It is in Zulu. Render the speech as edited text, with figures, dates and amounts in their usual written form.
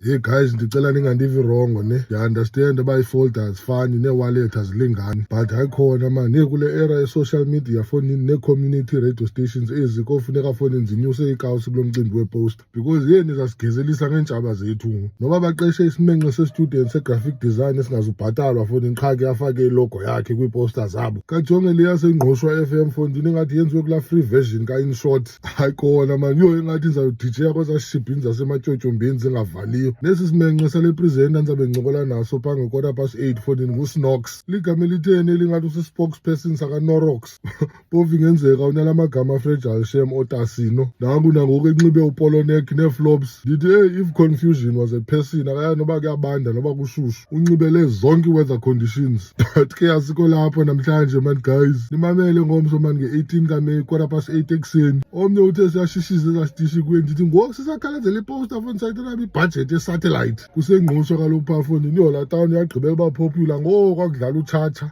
Hey guys, ndicela ningandivi wrong ne. Ndiya-understand uba ii-folder azifani nee-wallet azilingani, but hayi khona mani kule era ye-social media fonini nee-community radio stations ezi kofuneka fonini zinyuse iikawusi kulo mcimbi weposta, because yeni zasigezelisa ngeentshaba zethu. Noba baqeshe isimenxe se-student se-graphic design esingazubhatalwa fonini qha ke afake ilogo yakhe kwiiposta zabo, kajonge leya seyingqoshwa FM fondini ingathi yenziwe kulaa free version ka-InShot. Hayi khona mani, yho ingathi ndizawudijeya kwezaa shibhini zasematyotyombenzi zingavaliyo. Nesi simenxe sale presenter ndizabe ncokola naso phaa nge-8:15 fonini nguSnox. Ligama elitheni elingathi usi-spokesperson saka-Norox? Phofu ingenzeka unala magama afragile shem otasino, nangu nangoku enxibe upolonek nee-flops. Ndithi hey, if confusion was a person akaya noba kuyabanda noba kushushu unxibele zonke i-weather conditions. But ke asikho lapho namhlanje man guys, nimamele ngomso man nge-18 kaMeyi 8:15 ekuseni. Omnye uthe siyashishiza ezaa sitishi kuye, ndithi ngoku sisakhalazela iposta foni sayithelaba ibhajethi ye-satellite kusengquswa kaloku phaa fonini. Yho laa tawuni yagqibela uba popular ngoku kwakudlala utshatsha.